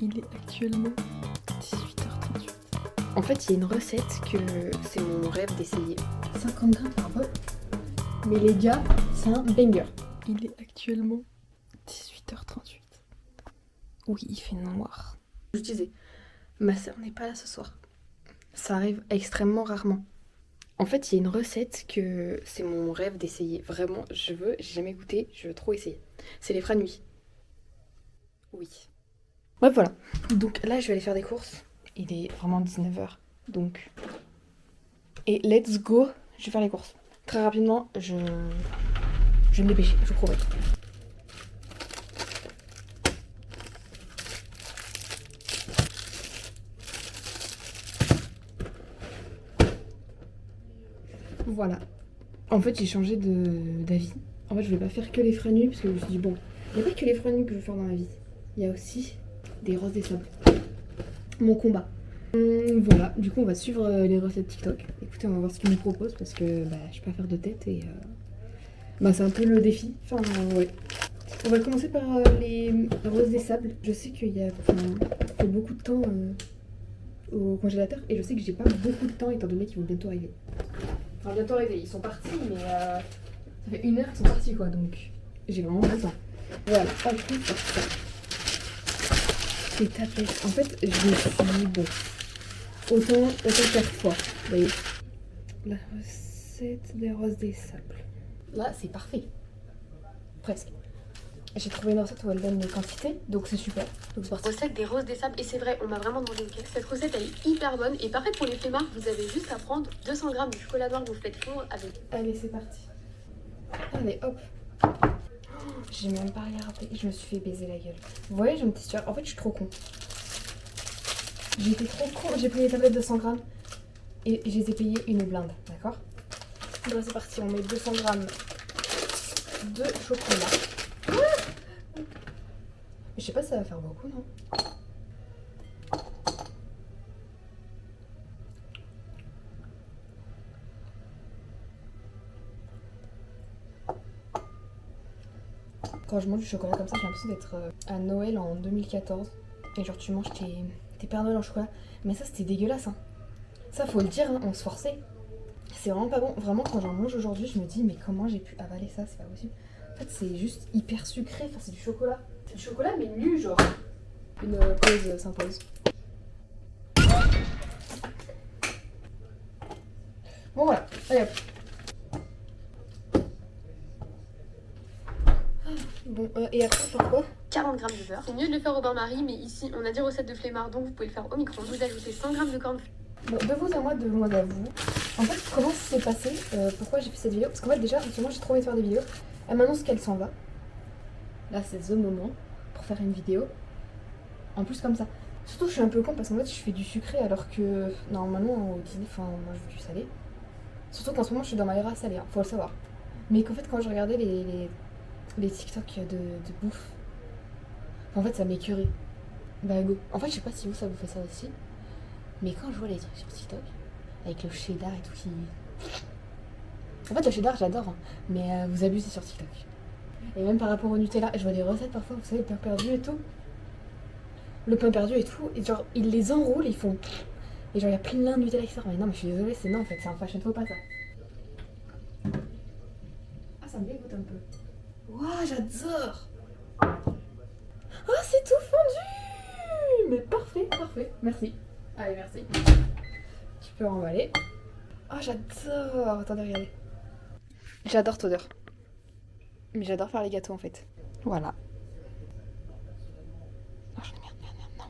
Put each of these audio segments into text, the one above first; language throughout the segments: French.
Il est actuellement 18h38. En fait, il y a une recette que c'est mon rêve d'essayer. 50 grammes par bol. Mais les gars, c'est un banger. Il est actuellement 18h38. Oui, il fait noir. Je disais, ma soeur n'est pas là ce soir. Ça arrive extrêmement rarement. En fait, il y a une recette que c'est mon rêve d'essayer. Vraiment, j'ai jamais goûté, je veux trop essayer. C'est les franuis. Oui. Ouais, voilà. Donc là, je vais aller faire des courses. Il est vraiment 19h. Donc. Et let's go. Je vais faire les courses. Très rapidement, je vais me dépêcher, je vous promets. Voilà. En fait, j'ai changé d'avis. En fait, je voulais pas faire que les franuis parce que je me suis dit, bon, il n'y a pas que les franuis que je veux faire dans ma vie. Il y a aussi des roses des sables. Mon combat. Voilà, du coup, on va suivre les recettes TikTok. Écoutez, on va voir ce qu'ils nous proposent parce que je peux pas faire de tête et c'est un peu le défi. Enfin, ouais. On va commencer par les roses des sables. Je sais qu'il y a faut beaucoup de temps au congélateur et je sais que j'ai pas beaucoup de temps étant donné qu'ils vont bientôt arriver. Enfin, bientôt arriver, ils sont partis, mais ça fait 1 heure qu'ils sont partis quoi, donc j'ai vraiment pas le temps. Voilà, en plus, ça. Les tapettes. En fait, je me suis dit, bon, autant faire foi. Vous voyez, la recette des roses des sables. Là, c'est parfait. Presque. J'ai trouvé une recette où elle donne les quantités, donc c'est super. Donc c'est parti. Recette des roses des sables, et c'est vrai, on m'a vraiment demandé ok. Cette recette elle est hyper bonne et parfaite pour les flemmards. Vous avez juste à prendre 200 g de chocolat noir que vous faites fondre avec. Allez, c'est parti. Allez, hop. J'ai même pas regardé, je me suis fait baiser la gueule. Vous voyez, je me suis... En fait, je suis trop con. J'ai été trop con, j'ai pris les tablettes de 100 grammes et je les ai payées une blinde, d'accord? Bon, c'est parti, on met 200 grammes de chocolat. Je sais pas si ça va faire beaucoup, non? Quand je mange du chocolat comme ça, j'ai l'impression d'être à Noël en 2014. Et genre tu manges tes Pères Noël en chocolat. Mais ça c'était dégueulasse, hein. Ça faut le dire, hein, on se forçait. C'est vraiment pas bon. Vraiment quand j'en mange aujourd'hui, je me dis mais comment j'ai pu avaler ça, c'est pas possible. En fait c'est juste hyper sucré, enfin c'est du chocolat. C'est du chocolat mais nu genre. Une pause s'impose. Bon voilà, allez hop. Bon, et après, on fait quoi? 40 g de beurre. C'est mieux de le faire au bain-marie, mais ici on a dit recette de flemmard, donc vous pouvez le faire au micro. Vous ajoutez 100 g de cornflakes. Bon, de vous à moi, de moi à vous. En fait, comment ça s'est passé? Pourquoi j'ai fait cette vidéo? Parce qu'en fait, déjà, moi j'ai trop envie de faire des vidéos. Elle m'annonce qu'elle s'en va. Là, c'est the moment pour faire une vidéo. En plus, comme ça. Surtout, je suis un peu con parce qu'en fait, je fais du sucré alors que normalement, au dîner, moi je veux du salé. Surtout qu'en ce moment, je suis dans ma era salée, hein, faut le savoir. Mais qu'en fait, quand je regardais les TikTok de bouffe, en fait, ça m'écœurait. Bah, go. En fait, je sais pas si vous, ça vous fait ça aussi. Mais quand je vois les trucs sur TikTok, avec le cheddar et tout qui... En fait, le cheddar, j'adore, hein, mais vous abusez sur TikTok. Et même par rapport au Nutella, je vois des recettes parfois, vous savez, le pain perdu et tout. Le pain perdu et tout, et genre, ils les enroulent, ils font... Et genre, il y a plein de Nutella qui sort. Mais non, mais je suis désolée, c'est non, en fait, c'est un fashion faux pas, ça. Ah, ça me dégoûte un peu. Waouh, j'adore! Oh, c'est tout fondu! Mais parfait, parfait, merci. Allez, merci. Tu peux remballer. Oh, j'adore! Attendez, regardez. J'adore cette odeur. Mais j'adore faire les gâteaux en fait. Voilà. Oh, merde, non.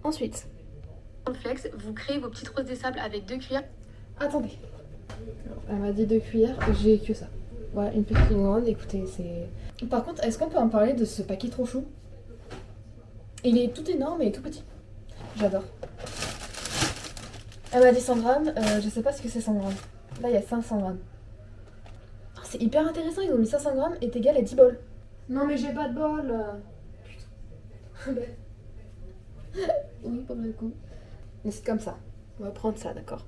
Ensuite. Cornflakes, vous créez vos petites roses des sables avec 2 cuillères. Attendez. Elle m'a dit 2 cuillères, j'ai que ça. Voilà, une petite grande, écoutez, c'est... Par contre, est-ce qu'on peut en parler de ce paquet trop chou? Il est tout énorme et tout petit. J'adore. Elle m'a dit 100 grammes, je sais pas ce que c'est 100 grammes. Là, il y a 500 grammes. Oh, c'est hyper intéressant, ils ont mis 500 grammes est égal à 10 bols. Non mais j'ai pas de bol. Putain. Oui, pour le coup. Mais c'est comme ça. On va prendre ça, d'accord.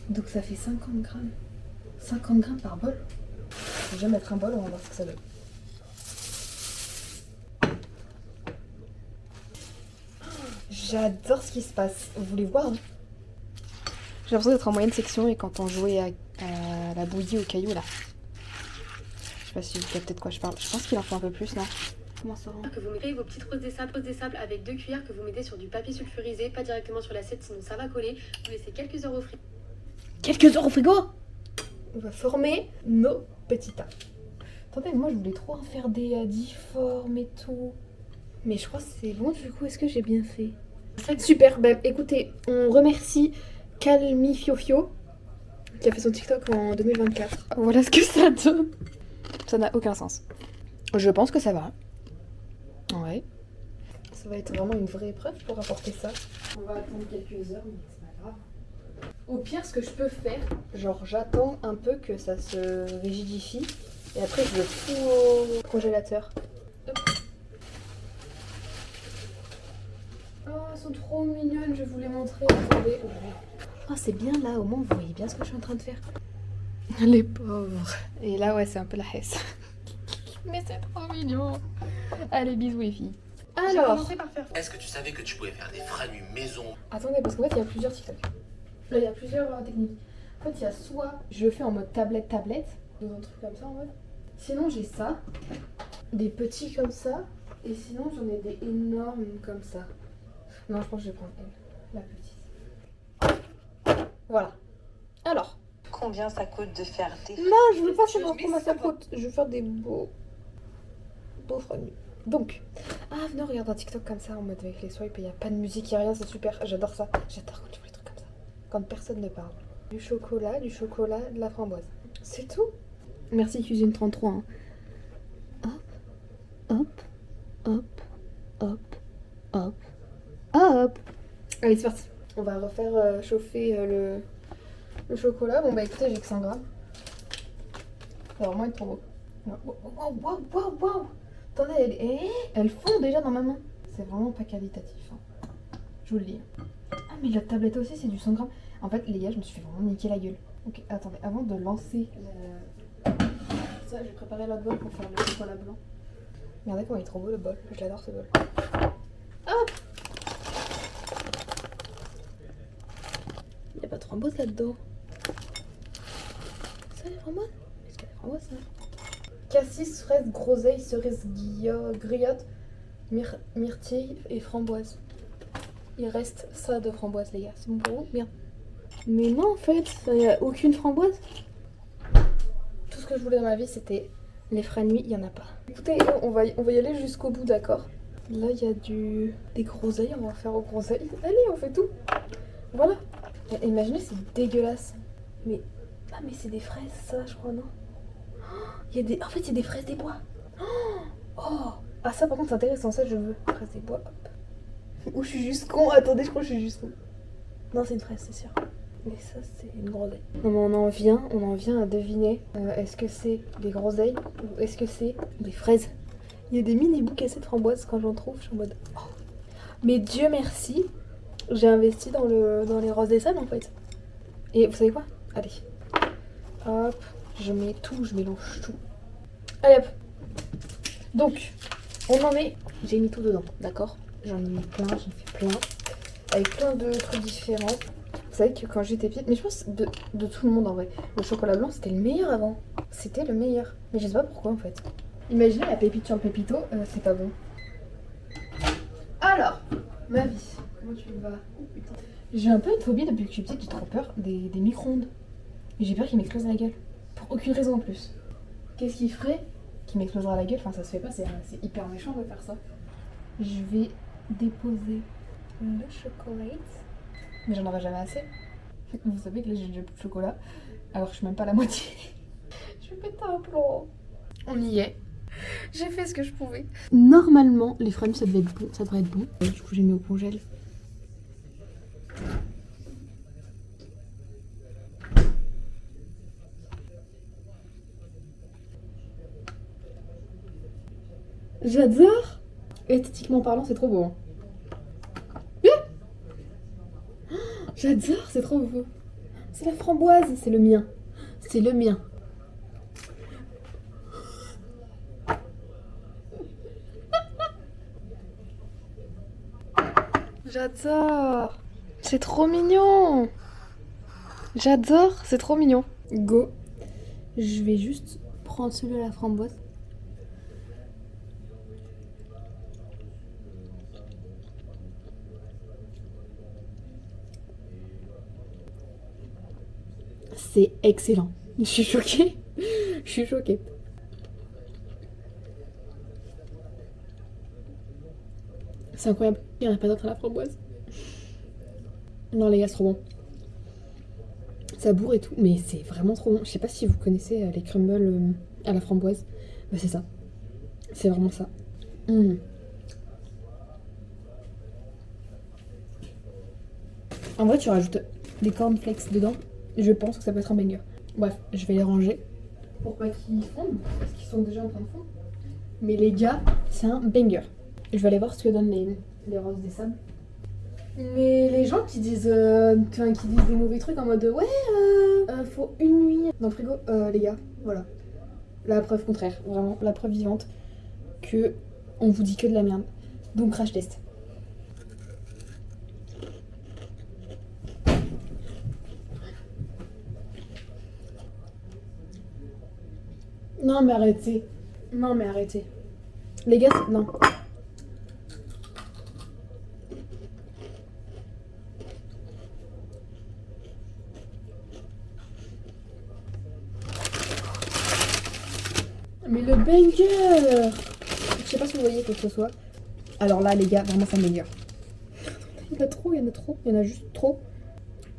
Donc ça fait 50 grammes. 50 grammes par bol. Je vais mettre un bol, on va voir ce que ça donne. J'adore ce qui se passe. Vous voulez voir, hein? J'ai l'impression d'être en moyenne section et quand on jouait à la bouillie au caillou là. Je sais pas si vous captez de quoi je parle. Je pense qu'il en faut un peu plus, non? Comment ça rend? Que vous mettez vos petites roses des sables avec 2 cuillères que vous mettez sur du papier sulfurisé, pas directement sur l'assiette sinon ça va coller. Vous laissez quelques heures au frigo. Quelques heures au frigo? On va former nos petits tas. Attendez, moi je voulais trop en faire des difformes et tout. Mais je crois que c'est bon du coup, est-ce que j'ai bien fait? Super, bah écoutez, on remercie Calmi Fiofio qui a fait son TikTok en 2024. Voilà ce que ça donne. Ça n'a aucun sens. Je pense que ça va. Ouais. Ça va être vraiment une vraie épreuve pour apporter ça. On va attendre quelques heures, mais c'est pas grave. Au pire, ce que je peux faire, genre j'attends un peu que ça se rigidifie et après je le fous au congélateur. Hop. Oh, elles sont trop mignonnes, je vais vous les montrer. Attendez. Oh, c'est bien là, au moins vous voyez bien ce que je suis en train de faire. Les pauvres. Et là, ouais, c'est un peu la hesse. Mais c'est trop mignon. Allez, bisous les filles. Alors, Est-ce que tu savais que tu pouvais faire des franus maison? attendez, parce qu'en fait, il y a plusieurs TikTok. Là, il y a plusieurs techniques. En fait, il y a soit je le fais en mode tablette, dans un truc comme ça en mode. Sinon, j'ai ça, des petits comme ça, et sinon, j'en ai des énormes comme ça. Non, je pense que je vais prendre elle, la petite. Voilà. Alors. Combien ça coûte de faire des... Non, je veux pas savoir combien ça coûte. Je veux faire des beaux franus. Donc, venez, on regarde un TikTok comme ça en mode avec les swipes et il n'y a pas de musique, il n'y a rien, c'est super. J'adore ça. J'adore quand tu fais des trucs comme ça. Quand personne ne parle. Du chocolat, de la framboise. C'est tout. Merci Cuisine 33. Hein. Hop, hop, hop, hop, hop, hop. Allez, c'est parti. On va refaire chauffer le chocolat. Bon, bah écoutez, j'ai que 100 grammes. Ça va vraiment être trop beau. Waouh. Attendez, elles fond déjà dans ma main. C'est vraiment pas qualitatif. Hein. Je vous le dis. Ah, mais la tablette aussi, c'est du 100 grammes. En fait, les gars, je me suis fait vraiment niquer la gueule. Ok, attendez, avant de lancer ça, j'ai préparé l'autre bol pour faire le chocolat blanc. Regardez comment il est trop beau le bol. Je l'adore ce bol. Hop! Il n'y a pas de framboise là-dedans. Ça, les framboises? Est-ce qu'il y a des framboises, ça? Cassis, fraise, groseille, cerise, griotte, myrtille et framboise. Il reste ça de framboise, les gars. C'est bon pour vous? Bien. Mais non, en fait, il n'y a aucune framboise. Tout ce que je voulais dans ma vie, c'était les frannuis, il n'y en a pas. Écoutez, on va y aller jusqu'au bout, d'accord? Là, il y a des groseilles, on va faire aux groseilles. Allez, on fait tout. Voilà. Et imaginez, c'est dégueulasse. Mais c'est des fraises, ça, je crois, non? En fait, il y a des fraises des bois. Oh. Ah, ça, par contre, c'est intéressant, ça, je veux. Fraises des bois, hop. Ou je suis juste con. Attendez, je crois que je suis juste con. Non, c'est une fraise, c'est sûr. Mais ça, c'est une groseille. Non, mais on en vient à deviner. Est-ce que c'est des groseilles ou est-ce que c'est des fraises? Il y a des mini bouts cassés de framboises quand j'en trouve. Je suis en mode. Oh. Mais Dieu merci, j'ai investi dans les roses des sables en fait. Et vous savez quoi? Allez. Hop. Je mets tout, je mélange tout. Allez hop. Donc, on en est. J'ai mis tout dedans, d'accord? J'en ai mis plein, j'en ai fait plein. Avec plein de trucs différents. Vous savez que quand j'étais petite, mais je pense de tout le monde en vrai, le chocolat blanc c'était le meilleur avant. C'était le meilleur. Mais je sais pas pourquoi en fait. Imaginez la pépite sur le pépito, c'est pas bon. Alors, ma vie, comment tu vas? Oh putain. J'ai un peu une phobie depuis que je suis petite, j'ai trop peur des micro-ondes. J'ai peur qu'ils m'explosent la gueule. Pour aucune raison en plus. Qu'est-ce qui ferait qu'il m'explosera la gueule? Enfin, ça se fait pas, c'est hyper méchant de faire ça. Je vais déposer le chocolat. Mais j'en aurai jamais assez. Vous savez que là j'ai déjà plus de chocolat. Alors que je suis même pas à la moitié. Je vais péter un plomb. On y est. J'ai fait ce que je pouvais. Normalement, les franus ça devrait être bon. Du coup j'ai mis au congèle. J'adore. Esthétiquement parlant, c'est trop beau. Hein. J'adore, c'est trop beau. C'est la framboise, c'est le mien. C'est le mien. J'adore. C'est trop mignon. J'adore, c'est trop mignon. Go. Je vais juste prendre celui à la framboise. C'est excellent. Je suis choquée. Je suis choquée. C'est incroyable. Il n'y en a pas d'autre à la framboise. Non les gars, c'est trop bon. Ça bourre et tout, mais c'est vraiment trop bon. Je sais pas si vous connaissez les crumbles à la framboise. Bah c'est ça. C'est vraiment ça. En vrai, tu rajoutes des cornflakes dedans. Je pense que ça peut être un banger. Bref, je vais les ranger. Pour pas qu'ils fondent, parce qu'ils sont déjà en train de fondre. Mais les gars, c'est un banger. Je vais aller voir ce que donnent les roses des sables. Mais les gens qui disent des mauvais trucs en mode ouais, faut une nuit dans le frigo, les gars, voilà. La preuve contraire, vraiment, la preuve vivante que on vous dit que de la merde. Donc crash test. Non mais arrêtez. Non mais arrêtez. Les gars, non. Mais le banger! Je sais pas si vous voyez quoi que ce soit. Alors là, les gars, vraiment, c'est un banger. Il y en a trop, il y en a trop. Il y en a juste trop.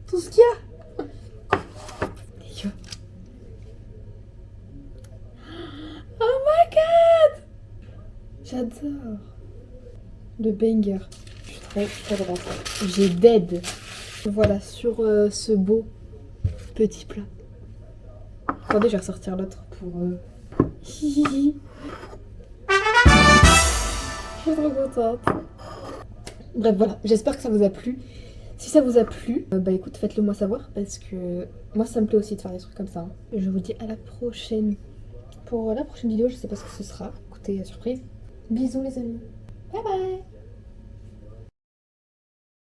Tout ce qu'il y a! Les gars. Oh my god! J'adore. Le banger. Je suis très contente. J'ai dead. Voilà, sur ce beau petit plat. Attendez, je vais ressortir l'autre pour... Hihihi. Je suis trop contente. Bref, voilà, j'espère que ça vous a plu. Si ça vous a plu, bah écoute, faites-le moi savoir parce que moi ça me plaît aussi de faire des trucs comme ça. Je vous dis à la prochaine. Pour la prochaine vidéo, je sais pas ce que ce sera. Écoutez, surprise. Bisous les amis. Bye bye.